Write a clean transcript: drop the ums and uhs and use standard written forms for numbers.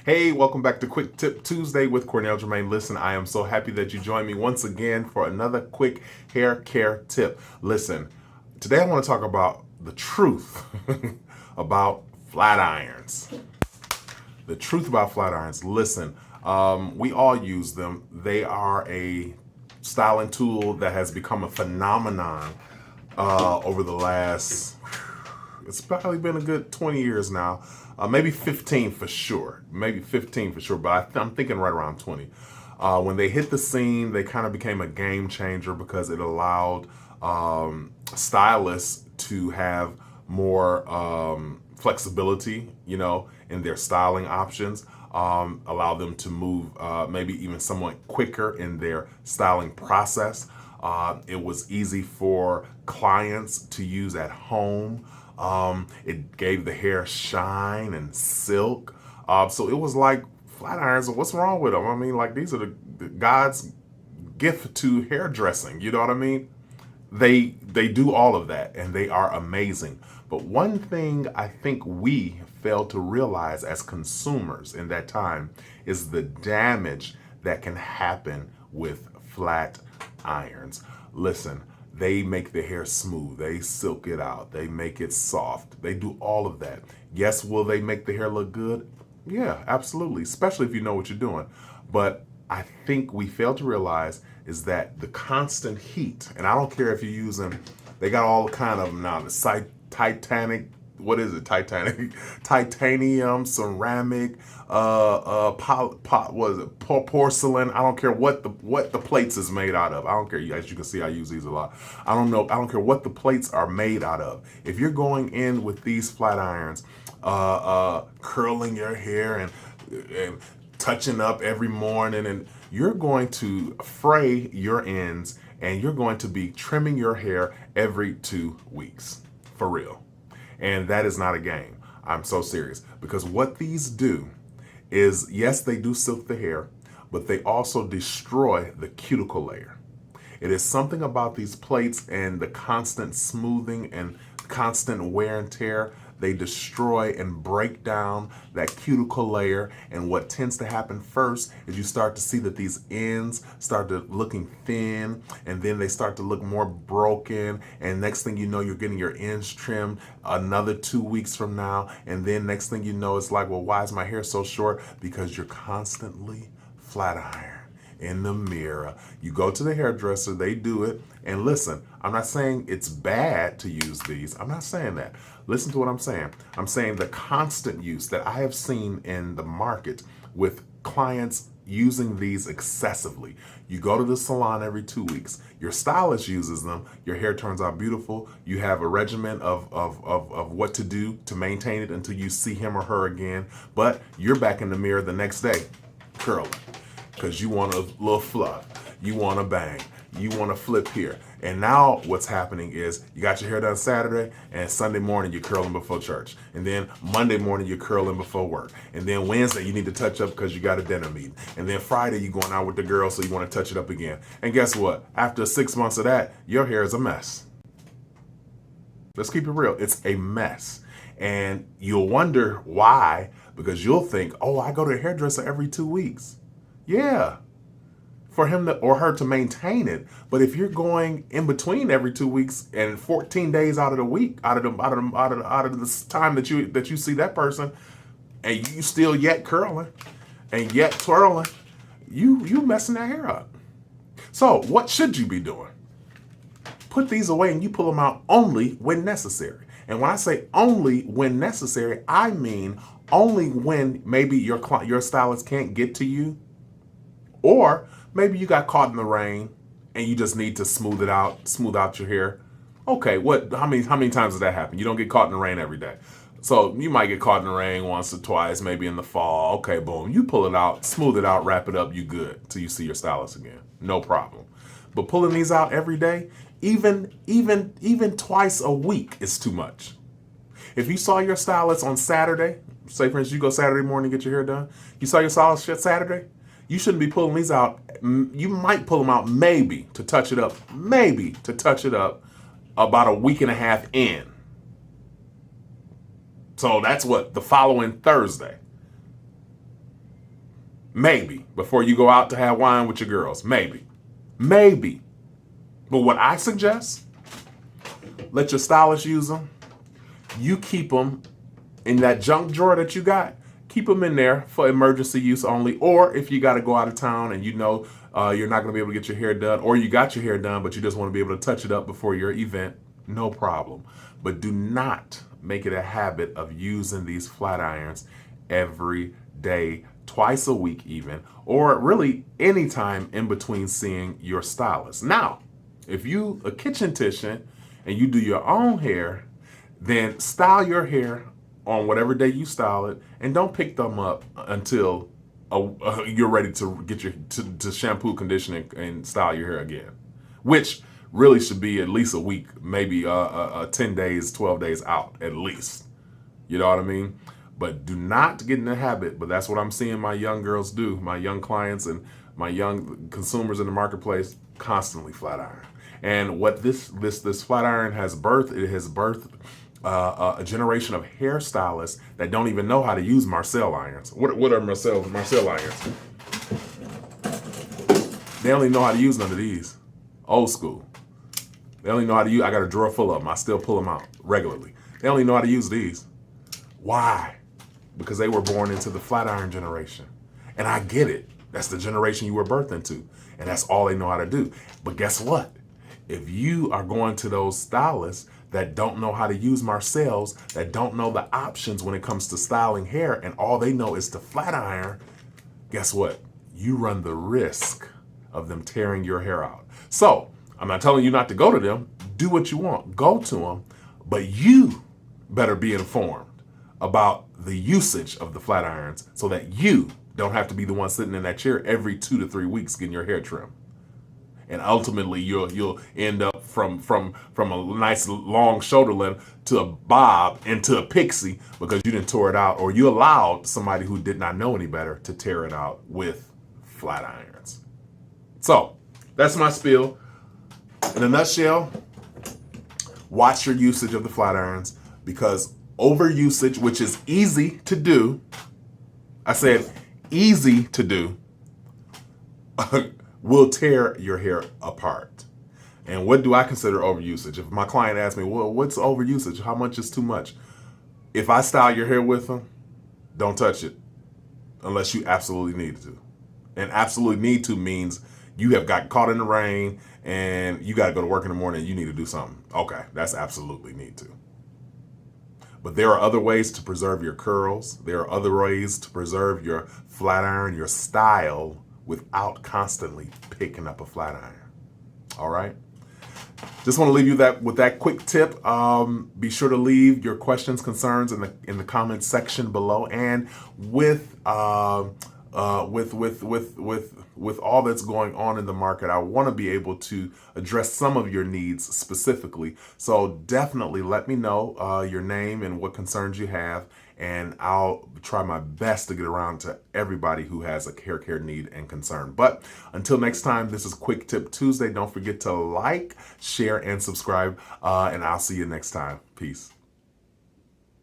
Hey, welcome back to Quick Tip Tuesday with Cornell Jermaine. Listen, I am so happy that you joined me once again for another quick hair care tip. Listen, today I want to talk about the truth about flat irons. The truth about flat irons. Listen, we all use them. They are a styling tool that has become a phenomenon over the last, it's probably been a good 20 years now. Maybe 15 for sure. Maybe 15 for sure, but I'm thinking right around 20. When they hit the scene, they kind of became a game changer because it allowed stylists to have more flexibility, in their styling options. Allow them to move maybe even somewhat quicker in their styling process. It was easy for clients to use at home. It gave the hair shine and silk. So it was like flat irons. What's wrong with them? I mean, like these are the God's gift to hairdressing. You know what I mean? They do all of that and they are amazing. But one thing I think we failed to realize as consumers in that time is the damage that can happen with flat irons. Listen, they make the hair smooth. They silk it out. They make it soft. They do all of that. Yes, will they make the hair look good? Yeah, absolutely, especially if you know what you're doing. But I think we fail to realize is that the constant heat, and I don't care if you're using, they got all kind of now, the Titanic, what is it? Titanium, ceramic, what is it? Porcelain. I don't care what the plates is made out of. I don't care. As you can see, I use these a lot. I don't know. I don't care what the plates are made out of. If you're going in with these flat irons, curling your hair and touching up every morning, and you're going to fray your ends, and you're going to be trimming your hair every 2 weeks. For real. And that is not a game. I'm so serious. Because what these do is, yes, they do silk the hair, but they also destroy the cuticle layer. It is something about these plates and the constant smoothing and constant wear and tear. They destroy and break down that cuticle layer. And what tends to happen first is you start to see that these ends start to looking thin, and then they start to look more broken. And next thing you know, you're getting your ends trimmed another 2 weeks from now. And then next thing you know, it's like, well, why is my hair so short? Because you're constantly flat iron in the mirror. You go to the hairdresser, they do it. And listen, I'm not saying it's bad to use these. I'm not saying that. Listen to what I'm saying. I'm saying the constant use that I have seen in the market with clients using these excessively. You go to the salon every 2 weeks. Your stylist uses them. Your hair turns out beautiful. You have a regimen of what to do to maintain it until you see him or her again. But you're back in the mirror the next day, curling. Because you want a little fluff, you want a bang, you want to flip here. And now what's happening is you got your hair done Saturday, and Sunday morning you're curling before church. And then Monday morning you're curling before work. And then Wednesday you need to touch up because you got a dinner meeting. And then Friday you're going out with the girls, so you want to touch it up again. And guess what? After 6 months of that, your hair is a mess. Let's keep it real. It's a mess. And you'll wonder why, because you'll think, oh, I go to a hairdresser every 2 weeks. Yeah, for him or her to maintain it. But if you're going in between every 2 weeks and 14 days out of the week, out of the time that you see that person, and you still yet curling and yet twirling, you messing that hair up. So what should you be doing? Put these away and you pull them out only when necessary. And when I say only when necessary, I mean only when maybe your stylist can't get to you. Or maybe you got caught in the rain and you just need to smooth out your hair. Okay, how many times does that happen? You don't get caught in the rain every day. So you might get caught in the rain once or twice, maybe in the fall. Okay, boom. You pull it out, smooth it out, wrap it up, you good till you see your stylist again. No problem. But pulling these out every day, even twice a week is too much. If you saw your stylist on Saturday, say for instance you go Saturday morning to get your hair done, you saw your stylist Saturday, you shouldn't be pulling these out. You might pull them out maybe to touch it up about a week and a half in. So that's what, the following Thursday. Maybe. Before you go out to have wine with your girls. Maybe. Maybe. But what I suggest, let your stylist use them. You keep them in that junk drawer that you got. Keep them in there for emergency use only. Or if you got to go out of town and you know you're not going to be able to get your hair done, or you got your hair done, but you just want to be able to touch it up before your event, no problem. But do not make it a habit of using these flat irons every day, twice a week even, or really anytime in between seeing your stylist. Now, if you a kitchen titian and you do your own hair, then style your hair on whatever day you style it, and don't pick them up until you're ready to get to shampoo, condition, and style your hair again, which really should be at least a week, maybe 10 days, 12 days out at least. You know what I mean? But do not get in the habit, but that's what I'm seeing my young girls do, my young clients and my young consumers in the marketplace, constantly flat iron. And what this flat iron has birthed, it has birthed a generation of hairstylists that don't even know how to use Marcel irons. What are Marcel irons? They only know how to use none of these. Old school. They only know how to use, I got a drawer full of them. I still pull them out regularly. They only know how to use these. Why? Because they were born into the flat iron generation. And I get it. That's the generation you were birthed into. And that's all they know how to do. But guess what? If you are going to those stylists that don't know how to use Marcel's, that don't know the options when it comes to styling hair, and all they know is to flat iron, guess what? You run the risk of them tearing your hair out. So, I'm not telling you not to go to them. Do what you want. Go to them. But you better be informed about the usage of the flat irons so that you don't have to be the one sitting in that chair every 2 to 3 weeks getting your hair trimmed. And ultimately, you'll end up from a nice long shoulder length to a bob into a pixie because you didn't tore it out, or you allowed somebody who did not know any better to tear it out with flat irons. So that's my spiel. In a nutshell, watch your usage of the flat irons, because overusage, which is easy to do, I said easy to do, will tear your hair apart. And what do I consider overusage? If my client asks me, well, what's overusage? How much is too much? If I style your hair with them, don't touch it unless you absolutely need to. And absolutely need to means you have got caught in the rain and you got to go to work in the morning and you need to do something. Okay, that's absolutely need to. But there are other ways to preserve your curls. There are other ways to preserve your flat iron, your style, without constantly picking up a flat iron. All right? Just want to leave you with that quick tip. Be sure to leave your questions, concerns in the comments section below. And with all that's going on in the market, I want to be able to address some of your needs specifically. So definitely let me know your name and what concerns you have, and I'll try my best to get around to everybody who has a hair care need and concern. But until next time, this is Quick Tip Tuesday. Don't forget to like, share, and subscribe, and I'll see you next time. Peace.